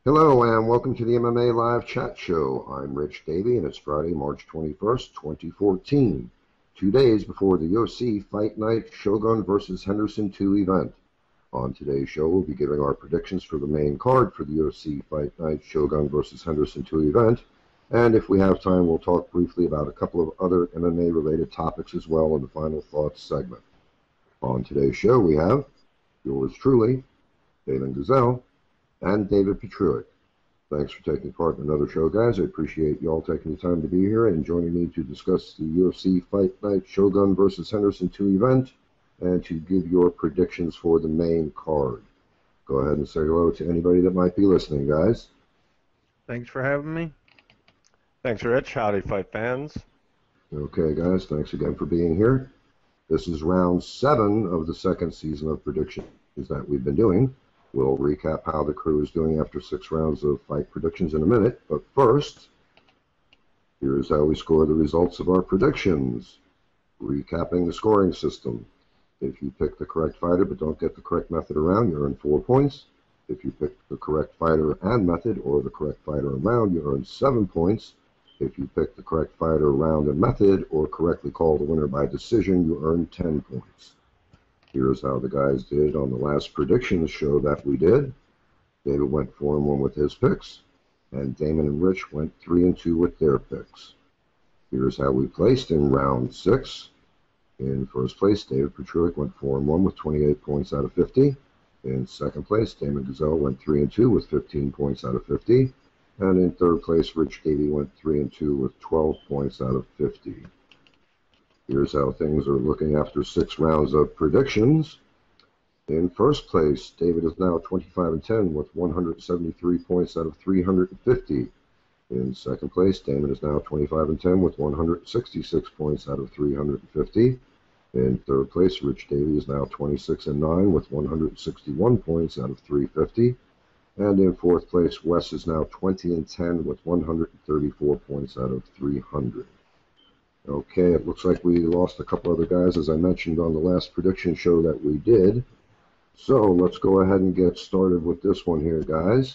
Hello and welcome to the MMA Live Chat Show. I'm Rich Davie and it's Friday, March 21st, 2014. 2 days before the UFC Fight Night Shogun vs. Henderson 2 event. On today's show, we'll be giving our predictions for the main card for the UFC Fight Night Shogun vs. Henderson 2 event. And if we have time, we'll talk briefly about a couple of other MMA-related topics as well in the Final Thoughts segment. On today's show, we have yours truly, Damon Gazelle, and David Petruick. Thanks for taking part in another show, guys. I appreciate you all taking the time to be here and joining me to discuss the UFC Fight Night Shogun vs. Henderson 2 event and to give your predictions for the main card. Go ahead and say hello to anybody that might be listening, guys. Thanks for having me. Thanks, Rich. Howdy, fight fans. Okay, guys, thanks again for being here. This is round 7 of the second season of predictions that we've been doing. We'll recap how the crew is doing after 6 rounds of fight predictions in a minute, but first, here's how we score the results of our predictions. Recapping the scoring system. If you pick the correct fighter but don't get the correct method around, you earn 4 points. If you pick the correct fighter and method, or the correct fighter and round, you earn 7 points. If you pick the correct fighter, round, and method, or correctly call the winner by decision, you earn 10 points. Here's how the guys did on the last predictions show that we did. David went 4-1 with his picks, and Damon and Rich went 3-2 with their picks. Here's how we placed in round 6. In first place, David Petruick went 4-1 with 28 points out of 50. In second place, Damon Gazelle went 3-2 with 15 points out of 50. And in third place, Rich Davie went 3-2 with 12 points out of 50. Here's how things are looking after 6 rounds of predictions. In first place, David is now 25-10 with 173 points out of 350. In second place, Damon is now 25-10 with 166 points out of 350. In third place, Rich Davie is now 26-9 with 161 points out of 350. And in fourth place, Wes is now 20-10 with 134 points out of 300. Okay, it looks like we lost a couple other guys, as I mentioned on the last prediction show that we did. So let's go ahead and get started with this one here, guys.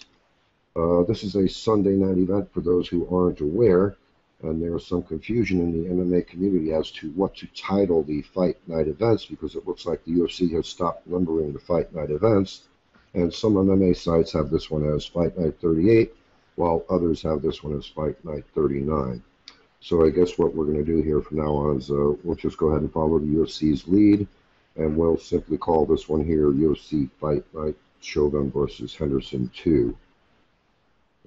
This is a Sunday night event for those who aren't aware, and there is some confusion in the MMA community as to what to title the Fight Night events, because it looks like the UFC has stopped numbering the Fight Night events, and some MMA sites have this one as Fight Night 38, while others have this one as Fight Night 39. So I guess what we're going to do here from now on is we'll just go ahead and follow the UFC's lead, and we'll simply call this one here UFC Fight Night Shogun vs. Henderson 2.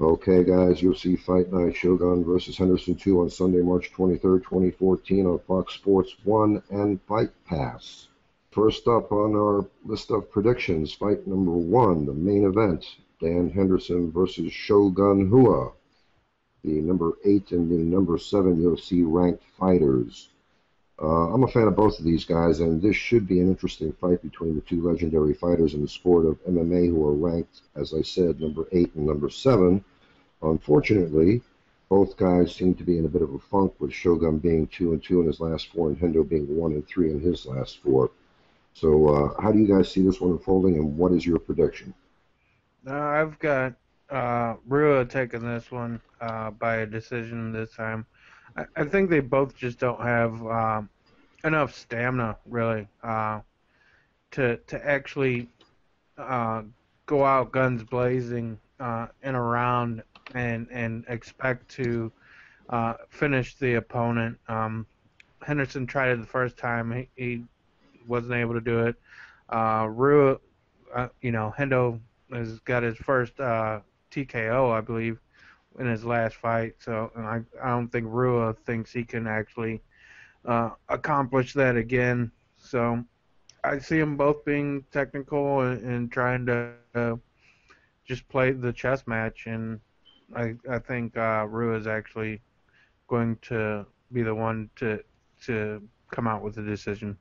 Okay, guys, UFC Fight Night Shogun vs. Henderson 2 on Sunday, March 23rd, 2014 on Fox Sports 1 and Fight Pass. First up on our list of predictions, fight number 1, the main event, Dan Henderson vs. Shogun Rua, the number 8 and the number 7 UFC ranked fighters. I'm a fan of both of these guys, and this should be an interesting fight between the 2 legendary fighters in the sport of MMA who are ranked, as I said, number 8 and number 7. Unfortunately, both guys seem to be in a bit of a funk, with Shogun being 2-2 in his last 4 and Hendo being 1-3 in his last 4. So how do you guys see this one unfolding, and what is your prediction? I've got Rua taking this one by a decision this time. I think they both just don't have enough stamina, really, to actually go out guns blazing in a round and expect to finish the opponent. Henderson tried it the first time. He wasn't able to do it. Rua, Hendo has got his first TKO, I believe, in his last fight. So I don't think Rua thinks he can actually accomplish that again. So I see them both being technical and trying to just play the chess match. And I think Rua is actually going to be the one to come out with a decision.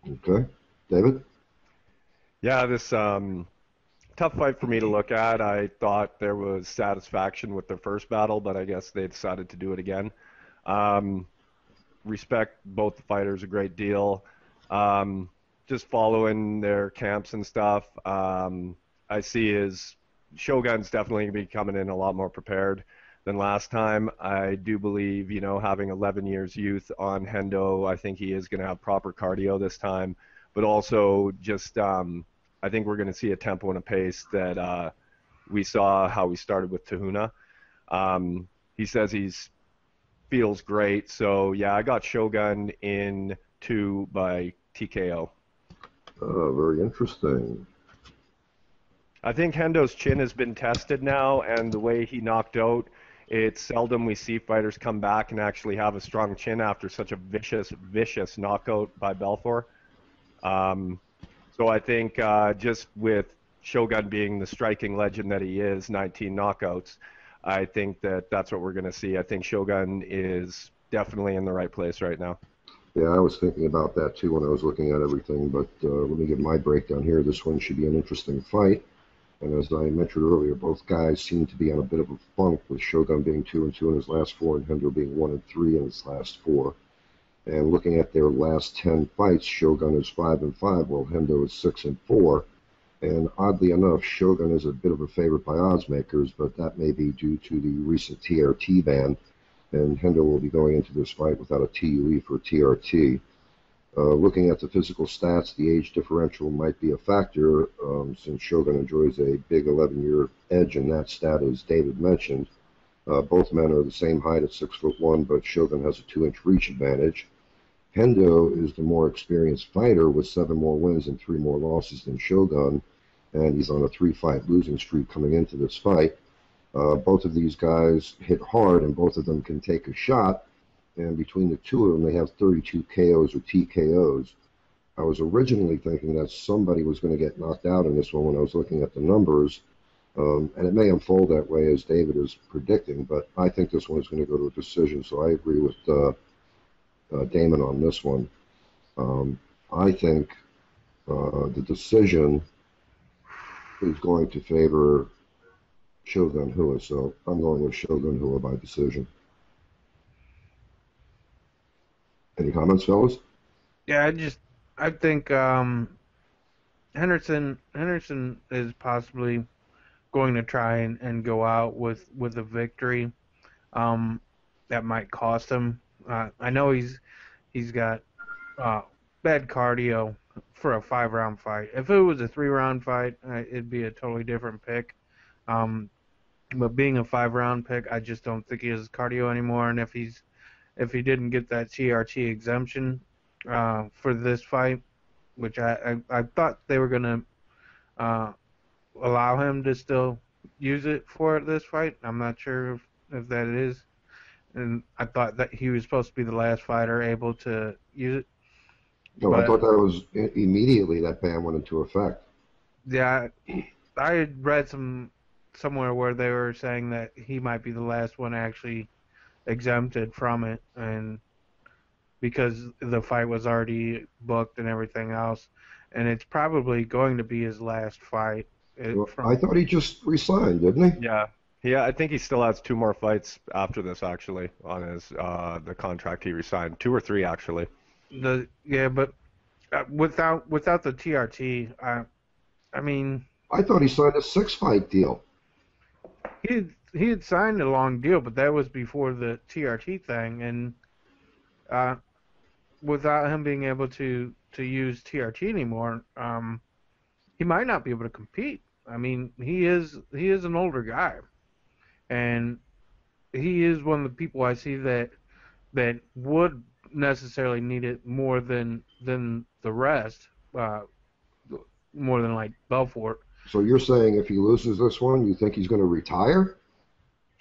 Okay. David? Yeah, this tough fight for me to look at. I thought there was satisfaction with their first battle, but I guess they decided to do it again. Respect both the fighters a great deal. Just following their camps and stuff, I see as Shogun's definitely going to be coming in a lot more prepared than last time. I do believe, having 11 years youth on Hendo, I think he is going to have proper cardio this time. But also just, I think we're going to see a tempo and a pace that we saw how we started with Tahuna. He says feels great. So, yeah, I got Shogun in 2 by TKO. Very interesting. I think Hendo's chin has been tested now, and the way he knocked out, it's seldom we see fighters come back and actually have a strong chin after such a vicious knockout by Belfort. So I think just with Shogun being the striking legend that he is, 19 knockouts, I think that's what we're going to see. I think Shogun is definitely in the right place right now. Yeah, I was thinking about that too when I was looking at everything, but let me give my breakdown here. This one should be an interesting fight. And as I mentioned earlier, both guys seem to be on a bit of a funk, with Shogun being 2-2 in his last 4 and Hendo being 1-3 in his last 4. And looking at their last 10 fights, Shogun is 5-5, while Hendo is 6-4. And oddly enough, Shogun is a bit of a favorite by odds makers, but that may be due to the recent TRT ban. And Hendo will be going into this fight without a TUE for TRT. Looking at the physical stats, the age differential might be a factor, since Shogun enjoys a big 11-year edge in that stat, as David mentioned. Both men are the same height at 6'1", but Shogun has a 2-inch reach advantage. Hendo is the more experienced fighter with 7 more wins and 3 more losses than Shogun, and he's on a 3-fight losing streak coming into this fight. Both of these guys hit hard, and both of them can take a shot. And between the two of them, they have 32 KOs or TKOs. I was originally thinking that somebody was going to get knocked out in this one when I was looking at the numbers, and it may unfold that way as David is predicting, but I think this one is going to go to a decision, so I agree with Damon on this one. I think the decision is going to favor Shogun Hua, so I'm going with Shogun Hua by decision. Any comments, fellas? Yeah, I think Henderson is possibly going to try and go out with a victory. That might cost him. I know he's got bad cardio for a 5-round fight. If it was a 3-round fight, it'd be a totally different pick. But being a 5-round pick, I just don't think he has cardio anymore. And if he didn't get that TRT exemption for this fight, which I thought they were going to allow him to still use it for this fight. I'm not sure if that is. And I thought that he was supposed to be the last fighter able to use it. No, but I thought that was immediately that ban went into effect. Yeah, I had read somewhere where they were saying that he might be the last one actually exempted from it, and because the fight was already booked and everything else, and it's probably going to be his last fight. I thought he just resigned, didn't he? Yeah, I think he still has 2 more fights after this, actually, on his the contract he resigned. 2 or 3, actually. But without the TRT, I mean, I thought he signed a 6-fight deal. He had signed a long deal, but that was before the TRT thing, and without him being able to use TRT anymore, he might not be able to compete. I mean, he is an older guy, and he is one of the people I see that would necessarily need it more than the rest, more than like Belfort. So you're saying if he loses this one, you think he's going to retire?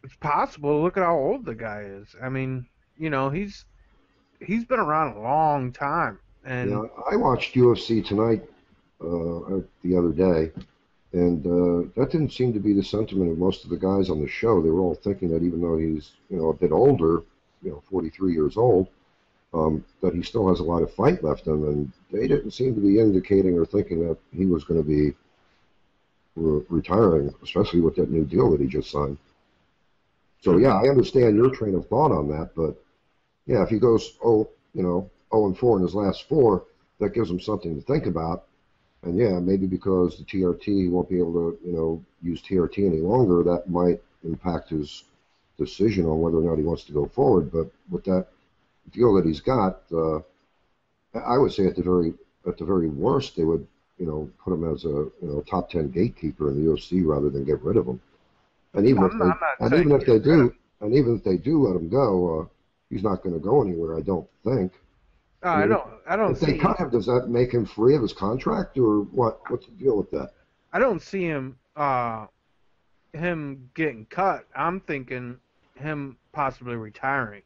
It's possible. Look at how old the guy is. I mean, he's been around a long time. And yeah, I watched UFC Tonight the other day, and that didn't seem to be the sentiment of most of the guys on the show. They were all thinking that even though he's a bit older, 43 years old, that he still has a lot of fight left in him, and they didn't seem to be indicating or thinking that he was going to be retiring, especially with that new deal that he just signed. So yeah, I understand your train of thought on that, but yeah, if he goes 0-4 in his last 4, that gives him something to think about. And yeah, maybe because the TRT, he won't be able to, use TRT any longer. That might impact his decision on whether or not he wants to go forward. But with that deal that he's got, I would say at the very worst, they would, put him as a top 10 gatekeeper in the UFC rather than get rid of him. And even if they do let him go, he's not going to go anywhere. I don't think. I don't If they see. cut him, does that make him free of his contract, or what? What's the deal with that? I don't see him getting cut. I'm thinking him possibly retiring,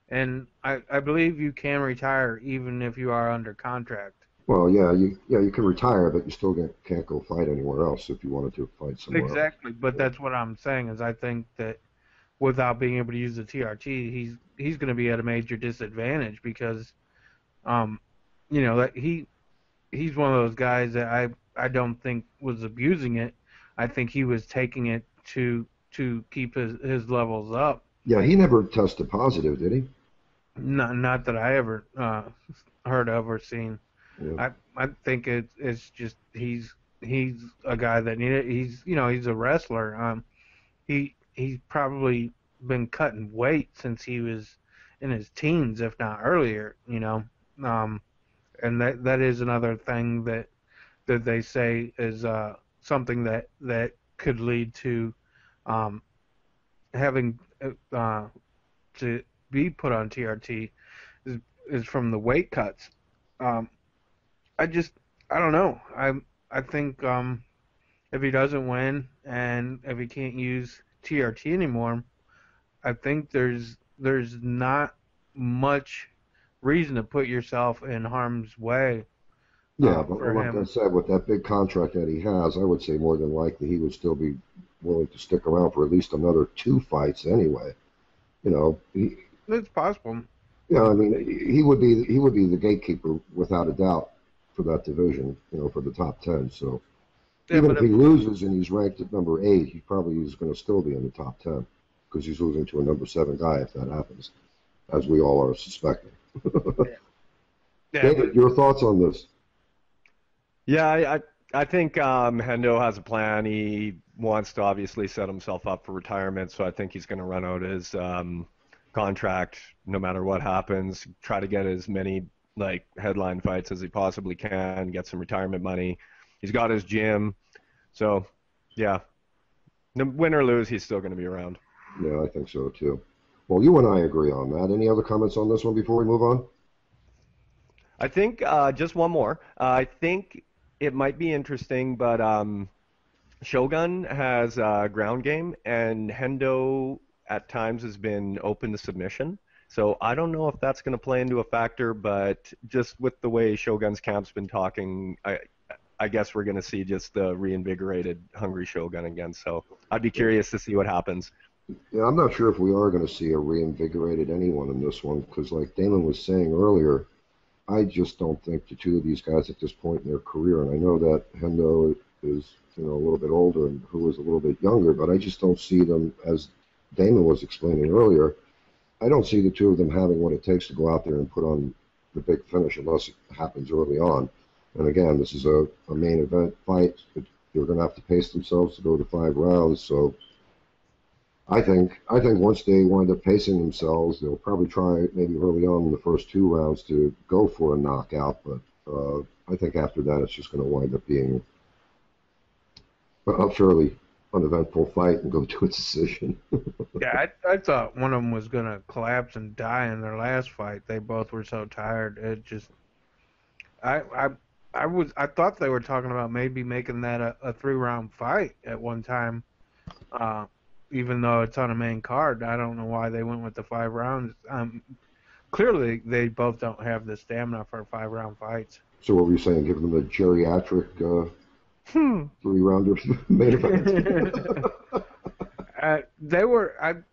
and I believe you can retire even if you are under contract. Well, you can retire, but you still can't go fight anywhere else if you wanted to fight somewhere else. Exactly, but that's what I'm saying is I think that without being able to use the TRT, he's going to be at a major disadvantage because, that he's one of those guys that I don't think was abusing it. I think he was taking it to keep his levels up. Yeah, he never tested positive, did he? Not that I ever heard of or seen. Yeah. I think it's just he's a guy that he's a wrestler. He's probably been cutting weight since he was in his teens, if not earlier. And that is another thing that they say is something that could lead to having to be put on TRT is from the weight cuts. I don't know. I think if he doesn't win and if he can't use TRT anymore, I think there's not much reason to put yourself in harm's way. Yeah, but like I said, with that big contract that he has, I would say more than likely he would still be willing to stick around for at least another 2 fights anyway. It's possible. Yeah, I mean, he would be the gatekeeper without a doubt for that division, for the top 10. So even if he loses and he's ranked at number 8, he probably is going to still be in the top 10 because he's losing to a number 7 guy if that happens, as we all are suspecting. David, your thoughts on this? Yeah, I think Hendo has a plan. He wants to obviously set himself up for retirement, so I think he's going to run out his contract no matter what happens, try to get as many headline fights as he possibly can, get some retirement money. He's got his gym, so yeah, win or lose, he's still going to be around. Yeah, I think so too. Well, you and I agree on that. Any other comments on this one before we move on? I think just one more. I think it might be interesting, but Shogun has ground game, and Hendo at times has been open to submission. So I don't know if that's going to play into a factor, but just with the way Shogun's camp's been talking, I guess we're going to see just the reinvigorated, hungry Shogun again. So I'd be curious to see what happens. Yeah, I'm not sure if we are going to see a reinvigorated anyone in this one because, like Damon was saying earlier, I just don't think the two of these guys at this point in their career, and I know that Hendo is a little bit older and Hu is a little bit younger, but I just don't see them, as Damon was explaining earlier, I don't see the two of them having what it takes to go out there and put on the big finish unless it happens early on. And again, this is a main event fight. They're going to have to pace themselves to go to 5 rounds. So I think once they wind up pacing themselves, they'll probably try maybe early on in the first 2 rounds to go for a knockout. But I think after that, it's just going to wind up being a fairly uneventful fight and go to a decision. Yeah, I thought one of them was going to collapse and die in their last fight. They both were so tired. It just, I thought they were talking about maybe making that a 3-round fight at one time, even though it's on a main card. I don't know why they went with the 5 rounds. Clearly, they both don't have the stamina for 5-round fights. So what were you saying? Give them a geriatric 3-rounder main event? They were.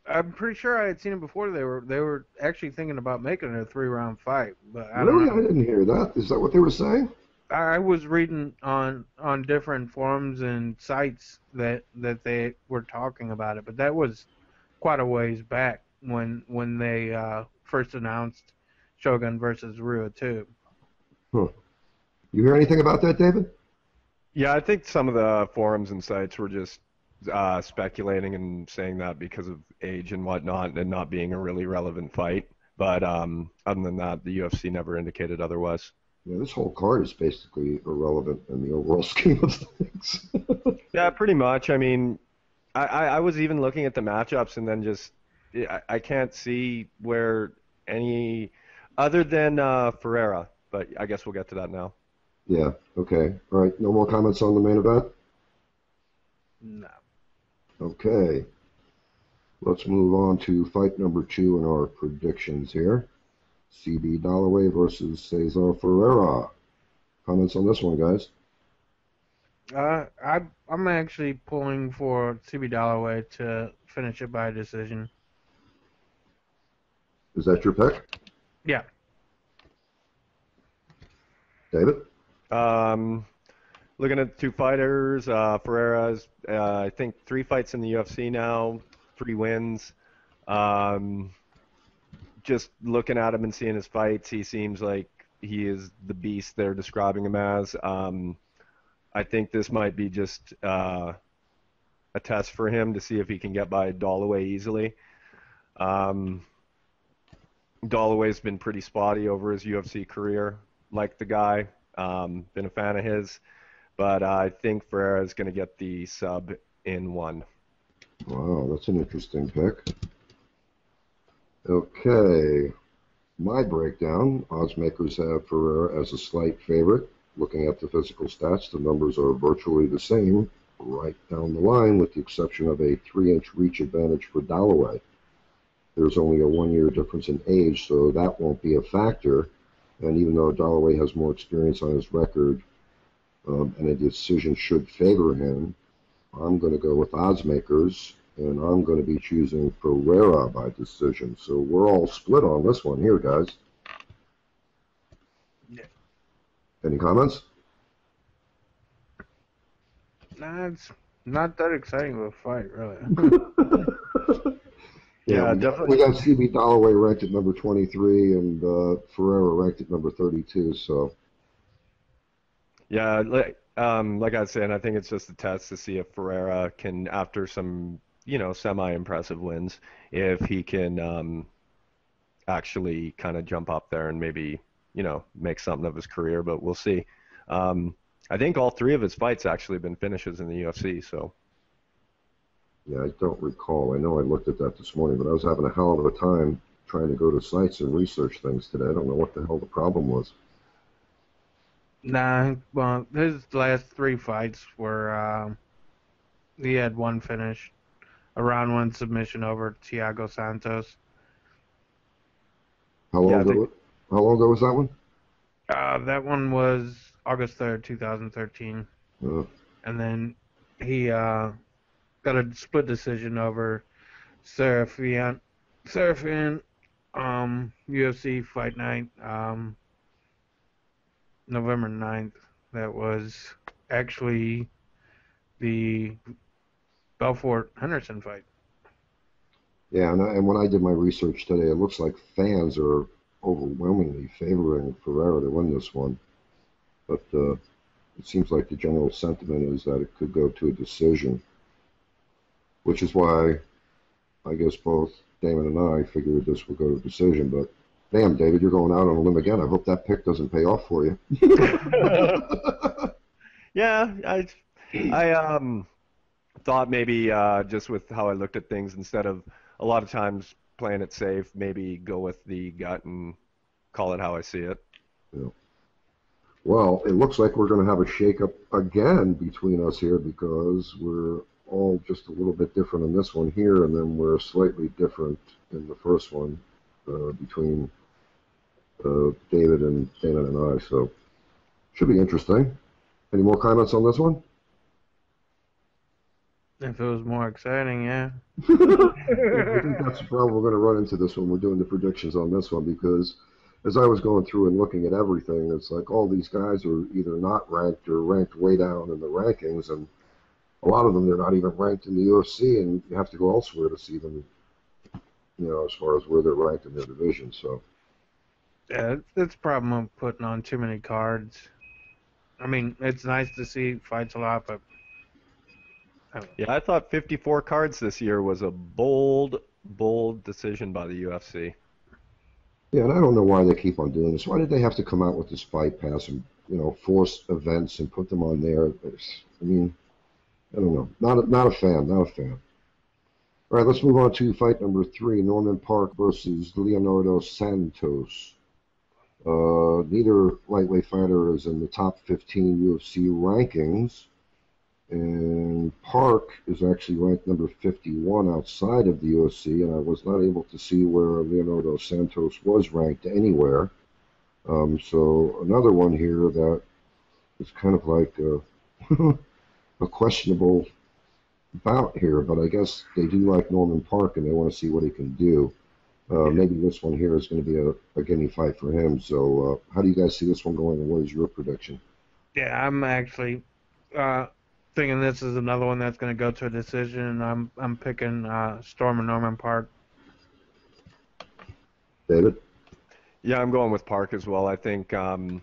I'm pretty sure I had seen it before. They were actually thinking about making it a 3-round fight. But I didn't hear that. Is that what they were saying? I was reading on different forums and sites that they were talking about it, but that was quite a ways back when they first announced Shogun versus Rua 2. Huh. You hear anything about that, David? Yeah, I think some of the forums and sites were just speculating and saying that because of age and whatnot, and not being a really relevant fight. But other than that, the UFC never indicated otherwise. Yeah, this whole card is basically irrelevant in the overall scheme of things. Yeah, pretty much. I mean, I was even looking at the matchups and then just I can't see where any other than Ferreira, but I guess we'll get to that now. Yeah, okay. All right, no more comments on the main event? No. Okay. Let's move on to fight number 2 in our predictions here. CB Dollaway versus Cesar Ferreira. Comments on this one, guys? I'm actually pulling for CB Dollaway to finish it by decision. Is that your pick? Yeah. David? Looking at the two fighters, Ferreira's, I think 3 fights in the UFC now, 3 wins. Just looking at him and seeing his fights, he seems like he is the beast they're describing him as. I think this might be just a test for him to see if he can get by Dollaway easily. Dollaway's been pretty spotty over his UFC career. Like the guy, been a fan of his, but I think Ferreira is going to get the sub in 1. Wow, that's an interesting pick. Okay, my breakdown, odds makers have Ferreira as a slight favorite. Looking at the physical stats, the numbers are virtually the same right down the line, with the exception of a 3-inch reach advantage for Dollaway. There's only a 1-year difference in age, so that won't be a factor. And even though Dollaway has more experience on his record, and a decision should favor him, I'm going to go with odds makers, and I'm going to be choosing Ferreira by decision. So we're all split on this one here, guys. Yeah. Any comments? Nah, it's not that exciting of a fight, really. Yeah, definitely. We got CB Dollaway ranked at number 23 and Ferreira ranked at number 32. So. Yeah, like I was saying, I think it's just a test to see if Ferreira can, after some, semi-impressive wins, if he can actually kind of jump up there and maybe, make something of his career. But we'll see. I think all 3 of his fights actually have been finishes in the UFC. So. Yeah, I don't recall. I know I looked at that this morning, but I was having a hell of a time trying to go to sites and research things today. I don't know what the hell the problem was. Nah, well, his last 3 fights were, he had 1 finish, a round 1 submission over Thiago Santos. How long ago was that one? That one was August 3rd, 2013. And then he got a split decision over Serafin, UFC Fight Night, November 9th. That was actually the Belfort-Henderson fight. Yeah, and when I did my research today, it looks like fans are overwhelmingly favoring Ferreira to win this one. But it seems like the general sentiment is that it could go to a decision, which is why I guess both Damon and I figured this would go to a decision. But damn, David, you're going out on a limb again. I hope that pick doesn't pay off for you. Yeah, I thought maybe just with how I looked at things, instead of a lot of times playing it safe, maybe go with the gut and call it how I see it. Yeah. Well, it looks like we're going to have a shake-up again between us here, because we're all just a little bit different in this one here, and then we're slightly different in the first one between David and Damon and I. So should be interesting. Any more comments on this one? If it was more exciting, yeah. I think that's the problem we're going to run into this when we're doing the predictions on this one, because as I was going through and looking at everything, it's like all these guys are either not ranked or ranked way down in the rankings, and a lot of them, they're not even ranked in the UFC, and you have to go elsewhere to see them, as far as where they're ranked in their division. So Yeah, that's the problem of putting on too many cards. I mean, it's nice to see fights a lot, but Yeah, I thought 54 cards this year was a bold, bold decision by the UFC. Yeah, and I don't know why they keep on doing this. Why did they have to come out with this Fight Pass and force events and put them on there? I mean, I don't know. Not a fan. Not a fan. All right, let's move on to fight number 3: Norman Parke versus Leonardo Santos. Neither lightweight fighter is in the top 15 UFC rankings, and Parke is actually ranked number 51 outside of the UFC, and I was not able to see where Leonardo Santos was ranked anywhere. So another one here that is kind of like a questionable bout here, but I guess they do like Norman Parke and they want to see what he can do. Maybe this one here is going to be a guinea fight for him. So how do you guys see this one going, and what is your prediction? yeah, I'm actually thinking this is another one that's going to go to a decision. I'm picking Storm and Norman Parke. David? Yeah, I'm going with Parke as well. I think the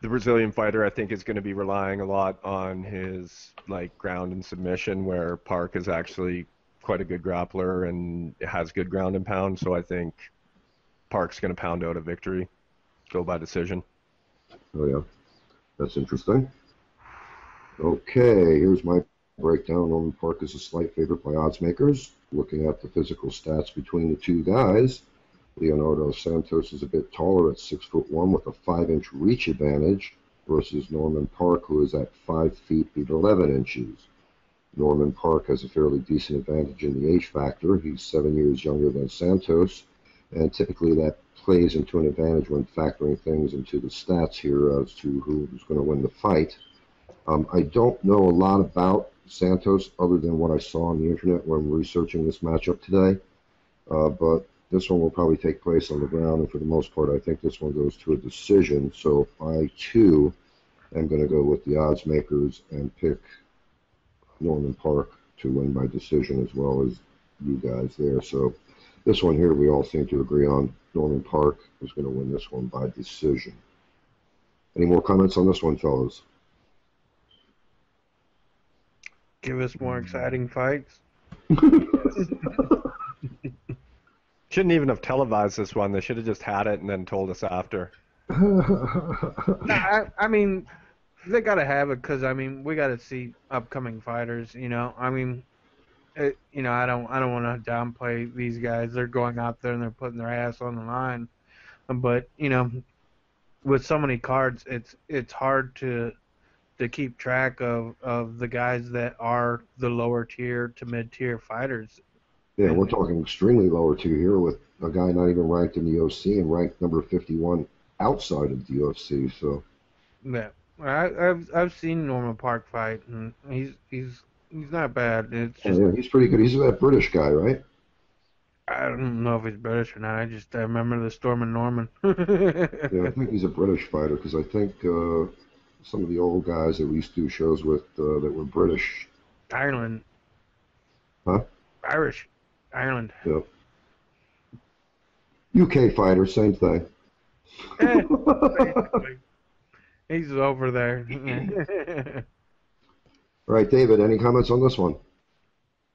Brazilian fighter, I think, is going to be relying a lot on his ground and submission, where Parke is actually quite a good grappler and has good ground and pound. So I think Parke's going to pound out a victory, go by decision. Oh yeah, that's interesting. Okay, here's my breakdown. Norman Parke is a slight favorite by odds makers. Looking at the physical stats between the two guys, Leonardo Santos is a bit taller at 6'1" with a 5-inch reach advantage versus Norman Parke, who is at 5 feet 11 inches. Norman Parke has a fairly decent advantage in the age factor. He's 7 years younger than Santos, and typically that plays into an advantage when factoring things into the stats here as to who's going to win the fight. I don't know a lot about Santos other than what I saw on the internet when researching this matchup today, but this one will probably take place on the ground, and for the most part, I think this one goes to a decision. So I, too, am going to go with the odds makers and pick Norman Parke to win by decision, as well as you guys there. So this one here, we all seem to agree on. Norman Parke is going to win this one by decision. Any more comments on this one, fellas? Give us more exciting fights. Shouldn't even have televised this one. They should have just had it and then told us after. I mean, they got to have it because, I mean, we got to see upcoming fighters, I mean, I don't want to downplay these guys. They're going out there and they're putting their ass on the line. But, with so many cards, it's hard to keep track of the guys that are the lower tier to mid-tier fighters. Yeah, we're talking extremely lower tier here with a guy not even ranked in the UFC and ranked number 51 outside of the UFC. So yeah, I've seen Norman Parke fight, and he's not bad. It's just, yeah, he's pretty good. He's that British guy, right? I don't know if he's British or not. I remember the Storm and Norman. Yeah, I think he's a British fighter because I think some of the old guys that we used to do shows with that were British. Ireland. Huh? Irish. Ireland. Yeah. UK fighter, same thing. He's over there. All right, David, any comments on this one?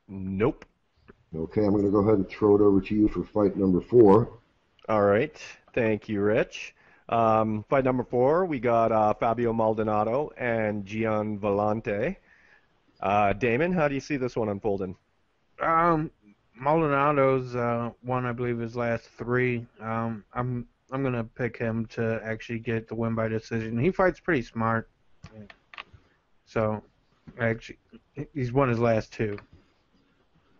Nope. Okay, I'm going to go ahead and throw it over to you for fight number 4. All right. Thank you, Rich. Fight number 4, we got Fabio Maldonado and Gian Villante. Damon, how do you see this one unfolding? Maldonado's won, I believe, his last 3. I'm gonna pick him to actually get the win by decision. He fights pretty smart, so actually he's won his last 2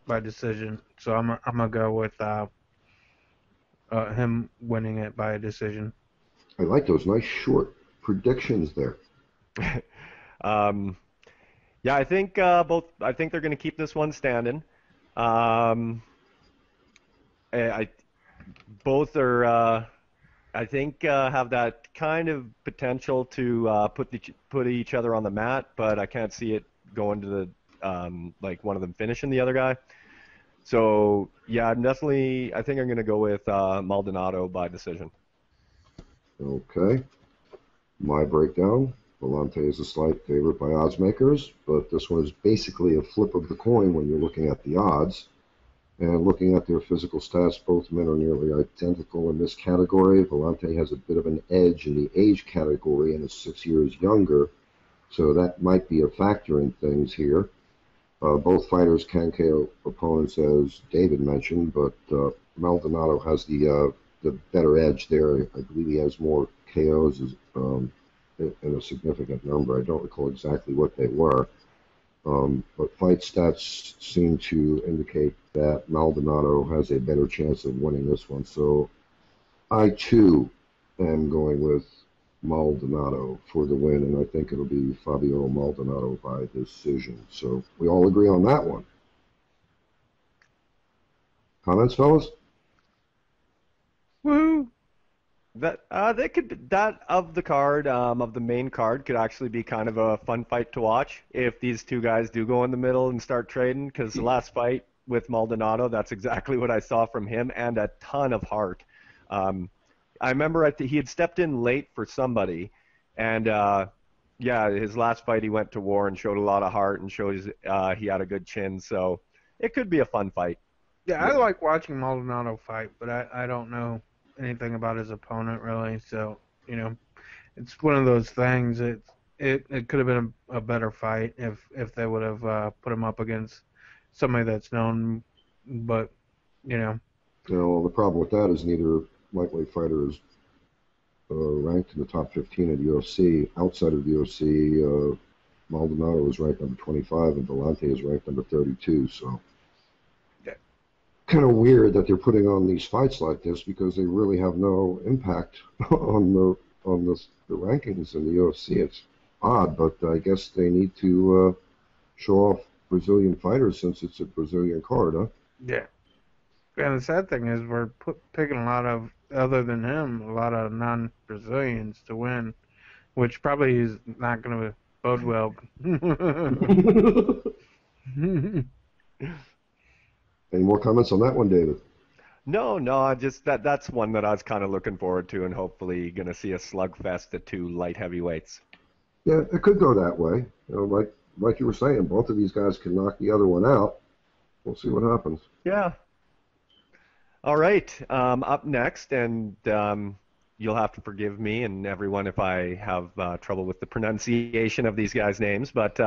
by decision. So I'm gonna go with him winning it by a decision. I like those nice short predictions there. Yeah, I think both. I think they're going to keep this one standing. Both are. I think have that kind of potential to put each other on the mat, but I can't see it going to the one of them finishing the other guy. So yeah, I think I'm going to go with Maldonado by decision. Okay. My breakdown. Villante is a slight favorite by odds makers, but this one is basically a flip of the coin when you're looking at the odds. And looking at their physical stats, both men are nearly identical in this category. Villante has a bit of an edge in the age category and is 6 years younger, so that might be a factor in things here. Both fighters can KO opponents, as David mentioned, but Maldonado has the better edge there. I believe he has more KOs in a significant number. I don't recall exactly what they were. But fight stats seem to indicate that Maldonado has a better chance of winning this one. So I, too, am going with Maldonado for the win, and I think it'll be Fabio Maldonado by decision. So we all agree on that one. Comments, fellas? Woo! That of the card, of the main card, could actually be kind of a fun fight to watch if these two guys do go in the middle and start trading. Because the last fight with Maldonado, that's exactly what I saw from him, and a ton of heart. I remember he had stepped in late for somebody, and yeah, his last fight he went to war and showed a lot of heart and shows he had a good chin. So it could be a fun fight. Yeah, I like watching Maldonado fight, but I don't know anything about his opponent really, so it's one of those things. It could have been a better fight if they would have put him up against somebody that's known, but well, the problem with that is neither lightweight fighter is ranked in the top 15 of the UFC. Outside of the UFC, Maldonado is ranked number 25 and Villante is ranked number 32, so kind of weird that they're putting on these fights like this because they really have no impact on the rankings in the UFC. It's odd, but I guess they need to show off Brazilian fighters since it's a Brazilian card, huh? Yeah. And the sad thing is we're picking a lot of, other than him, a lot of non-Brazilians to win, which probably is not going to bode well. Any more comments on that one, David? No, just that's one that I was kind of looking forward to, and hopefully going to see a slugfest at two light heavyweights. Yeah, it could go that way. Like you were saying, both of these guys can knock the other one out. We'll see what happens. Yeah. All right. Up next, and you'll have to forgive me and everyone if I have trouble with the pronunciation of these guys' names, but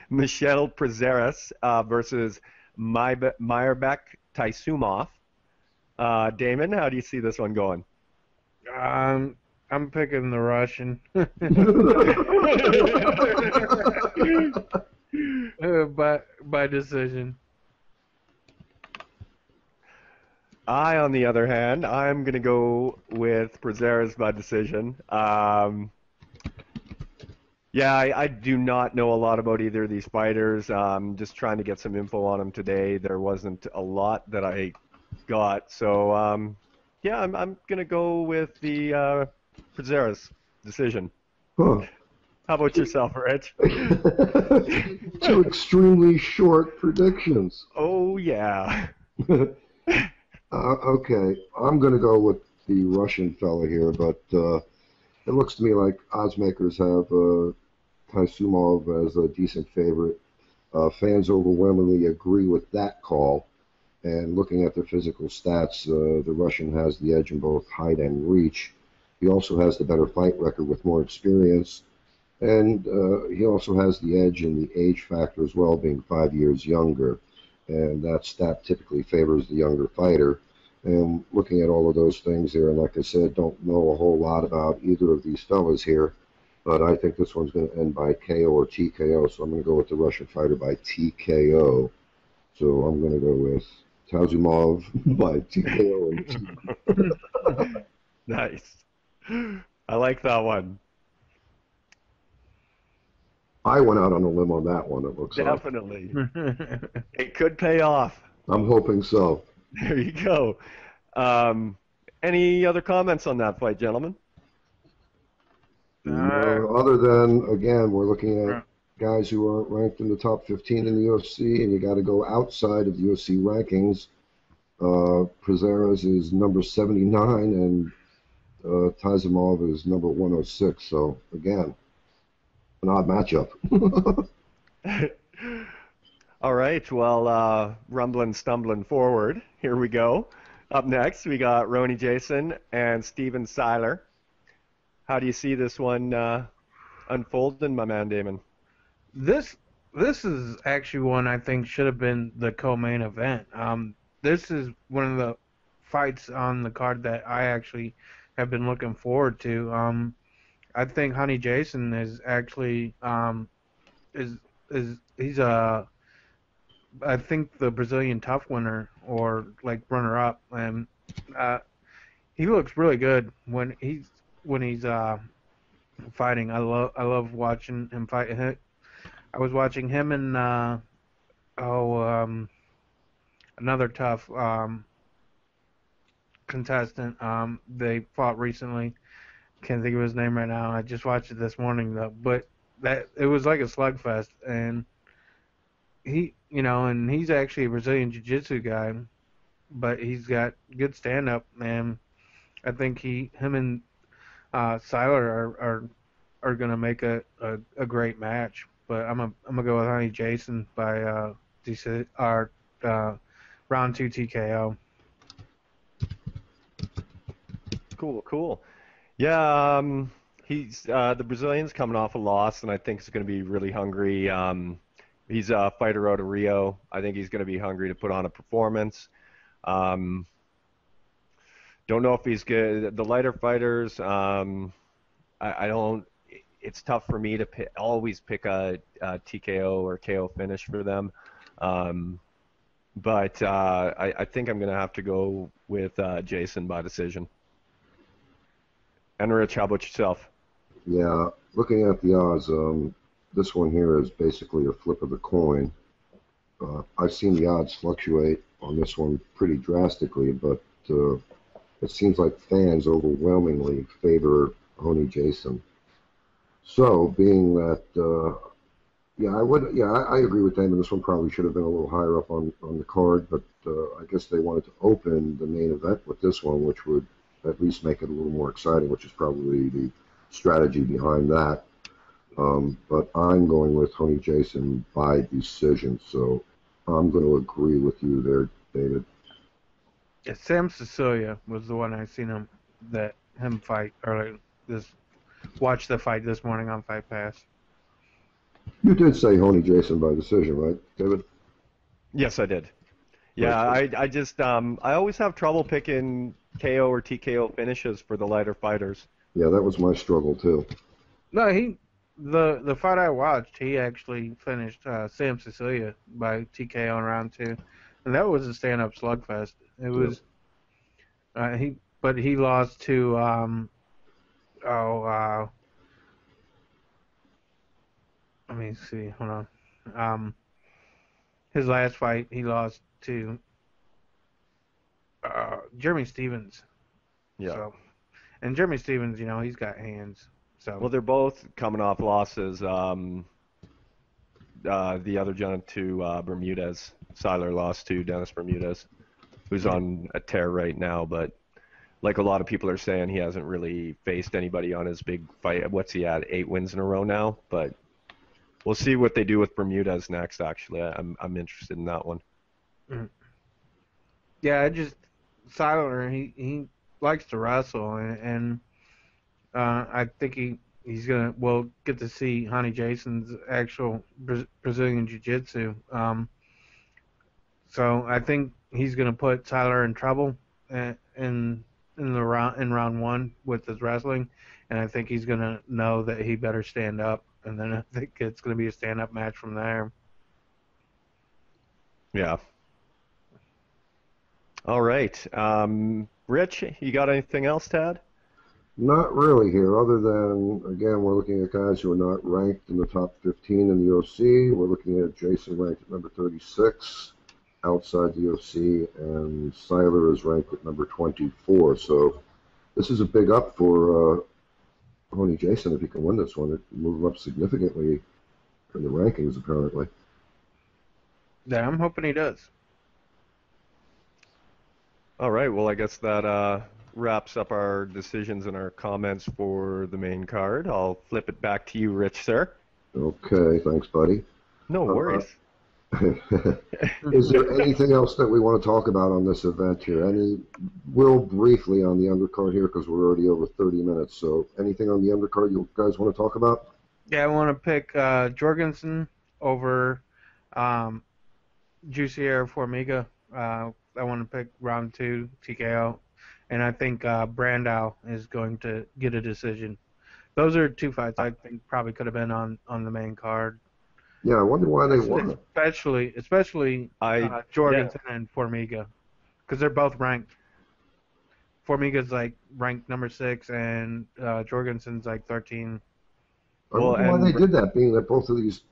Michel Prazeres versus Mairbek Taisumov. Damon, how do you see this one going? I'm picking the Russian. By decision. On the other hand, I'm going to go with Prazeres by decision. Yeah, I do not know a lot about either of these fighters. Just trying to get some info on them today. There wasn't a lot that I got. So, yeah, I'm going to go with the Prazeres decision. Huh. How about yourself, Rich? Two extremely short predictions. Oh, yeah. Okay, I'm going to go with the Russian fella here, but it looks to me like odds makers have Taisumov as a decent favorite. Fans overwhelmingly agree with that call. And looking at their physical stats, the Russian has the edge in both height and reach. He also has the better fight record with more experience. And he also has the edge in the age factor as well, being 5 years younger. And that stat typically favors the younger fighter. And looking at all of those things there, and like I said, don't know a whole lot about either of these fellas here, but I think this one's going to end by KO or TKO, so I'm going to go with the Russian fighter by TKO. So I'm going to go with Taisumov by TKO. Nice. I like that one. I went out on a limb on that one, it looks like. Definitely. It could pay off. I'm hoping so. There you go. Any other comments on that fight, gentlemen? No, other than, again, we're looking at guys who aren't ranked in the top 15 in the UFC, and you got to go outside of the UFC rankings. Prazeres is number 79, and Taisumov is number 106. So, again, an odd matchup. All right, well, rumbling, stumbling forward. Here we go. Up next, we got Rony Jason and Steven Siler. How do you see this one unfolding, my man Damon? This is actually one I think should have been the co-main event. This is one of the fights on the card that I actually have been looking forward to. I think Honey Jason is actually he's I think the Brazilian Tough winner or like runner up, and he looks really good when he's fighting. I love watching him fight. I was watching him and another tough contestant. They fought recently. Can't think of his name right now. I just watched it this morning though. But that it was like a slugfest, and and he's actually a Brazilian Jiu-Jitsu guy, but he's got good stand-up, and I think him and Siler are gonna make a great match. But I'm gonna go with Honey Jason by round 2 TKO. Cool. Yeah, he's the Brazilian's coming off a loss, and I think he's going to be really hungry. He's a fighter out of Rio. I think he's going to be hungry to put on a performance. Don't know if he's good. The lighter fighters, I don't. It's tough for me to always pick a TKO or KO finish for them. But I think I'm going to have to go with Jason by decision. And Rich, how about yourself? Yeah, looking at the odds, this one here is basically a flip of the coin. I've seen the odds fluctuate on this one pretty drastically, but it seems like fans overwhelmingly favor Honey Jason. So, being that, I agree with Damon. This one probably should have been a little higher up on the card, but I guess they wanted to open the main event with this one, which would at least make it a little more exciting, which is probably the strategy behind that. But I'm going with Honey Jason by decision, so I'm going to agree with you there, David. Yeah, Sam Cecilia was the one I seen him fight earlier. Watch the fight this morning on Fight Pass. You did say Honey Jason by decision, right, David? Yes, I did. Yeah, I just I always have trouble picking KO or TKO finishes for the lighter fighters. Yeah, that was my struggle too. No, the fight I watched, he actually finished Sam Cecilia by TKO in round 2, and that was a stand-up slugfest. It was he lost to let me see, hold on. His last fight, he lost to Jeremy Stevens. Yeah. So, and Jeremy Stevens, he's got hands. So. Well, they're both coming off losses. The other gentleman to Bermudez. Siler lost to Dennis Bermudez, who's on a tear right now. But like a lot of people are saying, he hasn't really faced anybody on his big fight. What's he at? 8 wins in a row now. But we'll see what they do with Bermudez next. Actually, I'm interested in that one. Mm-hmm. Yeah, Siler, he likes to wrestle, and I think he's gonna get to see Honey Jason's actual Brazilian Jiu-Jitsu. So I think he's gonna put Siler in trouble in round 1 with his wrestling, and I think he's gonna know that he better stand up, and then I think it's gonna be a stand-up match from there. Yeah. All right. Rich, you got anything else to add? Not really here, other than, again, we're looking at guys who are not ranked in the top 15 in the UFC. We're looking at Jason ranked at number 36 outside the UFC, and Siler is ranked at number 24. So this is a big up for Honey Jason if he can win this one. It will move up significantly in the rankings, apparently. Yeah, I'm hoping he does. All right. Well, I guess that wraps up our decisions and our comments for the main card. I'll flip it back to you, Rich, sir. Okay, thanks, buddy. No worries. Is there anything else that we want to talk about on this event here? Real briefly on the undercard here, because we're already over 30 minutes. So anything on the undercard you guys want to talk about? Yeah, I want to pick Jorgensen over Jussier Formiga. I want to pick round 2 TKO, and I think Brandao is going to get a decision. Those are 2 fights I think probably could have been on the main card. Yeah, I wonder why they won. Especially Jorgensen and Formiga, because they're both ranked. Formiga's like ranked number 6, and Jorgensen's like 13. I wonder why they did that, being that both the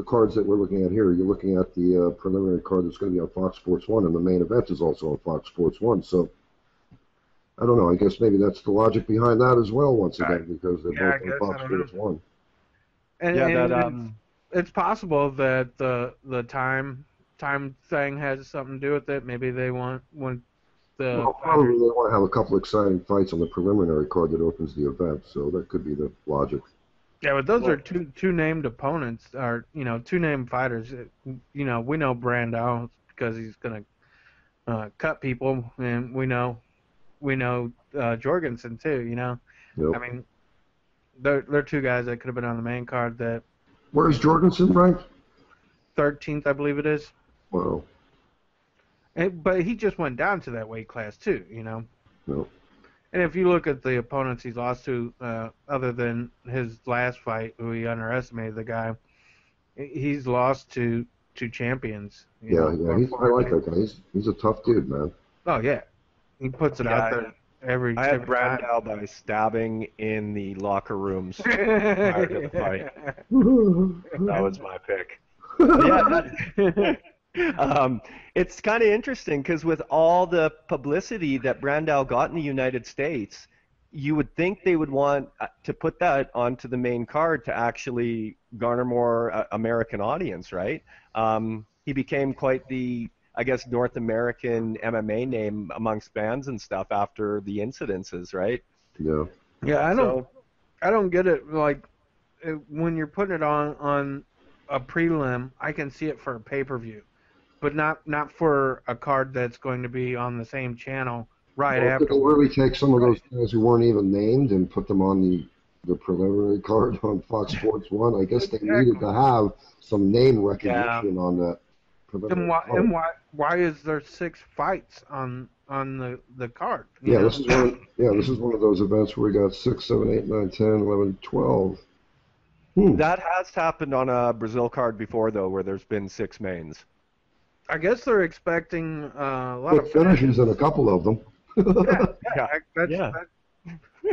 cards that we're looking at here, you're looking at the preliminary card that's going to be on Fox Sports 1, and the main event is also on Fox Sports 1. So, I don't know. I guess maybe that's the logic behind that as well, once again, because they're both on Fox Sports 1. And it's possible that the time thing has something to do with it. Maybe they want the... Well, probably they want to have a couple exciting fights on the preliminary card that opens the event, so that could be the logic. Yeah, but those are two named opponents, or 2 named fighters. We know Brandao because he's gonna cut people, and we know Jorgensen too. Yep. I mean, they're 2 guys that could have been on the main card. That Where's Jorgensen ranked? 13th, I believe it is. Wow. But he just went down to that weight class too. Nope. And if you look at the opponents he's lost to, other than his last fight, who he underestimated the guy, he's lost to champions. I like that guy. He's a tough dude, man. Oh yeah, he puts it out there every. I had every time. Brandao by stabbing in the locker rooms prior to the fight. That was my pick. It's kind of interesting because with all the publicity that Brandao got in the United States, you would think they would want to put that onto the main card to actually garner more American audience, right? He became quite the, I guess, North American MMA name amongst fans and stuff after the incidences, right? Yeah. Yeah, I don't get it. Like when you're putting it on a prelim, I can see it for a pay-per-view. But not for a card that's going to be on the same channel after. Could they really take some of those guys who weren't even named and put them on the preliminary card on Fox Sports 1? I guess they needed to have some name recognition on that preliminary card. And why is there 6 fights on the card? This is one of those events where we got 6, 7, 8, 9, 10, 11, 12. That has happened on a Brazil card before, though, where there's been 6 mains. I guess they're expecting a lot of finishes in a couple of them.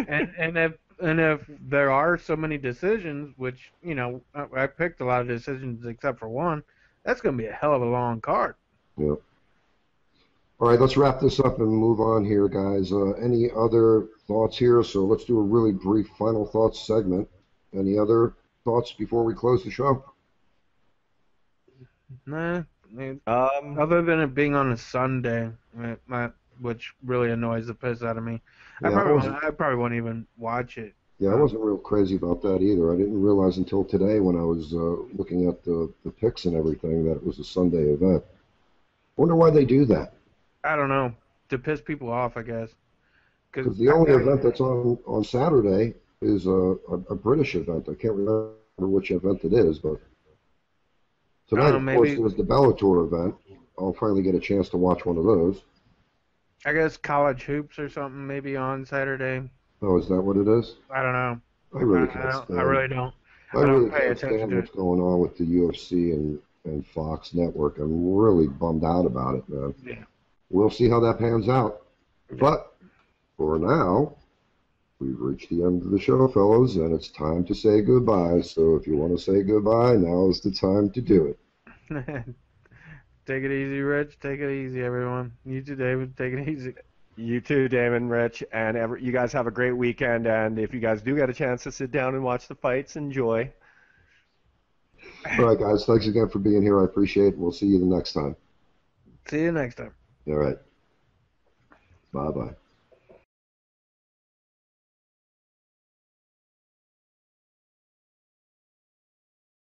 And if there are so many decisions, which I picked a lot of decisions except for one, that's going to be a hell of a long card. Yeah. All right, let's wrap this up and move on here, guys. Any other thoughts here? So let's do a really brief final thoughts segment. Any other thoughts before we close the show? Nah. Other than it being on a Sunday, which really annoys the piss out of me, I probably won't even watch it. Yeah, I wasn't real crazy about that either. I didn't realize until today when I was looking at the picks and everything that it was a Sunday event. Wonder why they do that. I don't know. To piss people off, I guess. Because the only event that's on Saturday is a British event. I can't remember which event it is, but tonight, of course, it was the Bellator event. I'll finally get a chance to watch one of those. I guess college hoops or something maybe on Saturday. Oh, is that what it is? I don't know. I really can't stand. I really don't. I really can't stand what's going on with the UFC and Fox Network. I'm really bummed out about it, man. Yeah. We'll see how that pans out. Yeah. But for now, we've reached the end of the show, fellows, and it's time to say goodbye. So if you want to say goodbye, now is the time to do it. Take it easy, Rich. Take it easy, everyone. You too, David. Take it easy. You too, Damon, Rich, and you guys have a great weekend. And if you guys do get a chance to sit down and watch the fights, enjoy. All right, guys. Thanks again for being here. I appreciate it. We'll see you the next time. See you next time. All right. Bye-bye.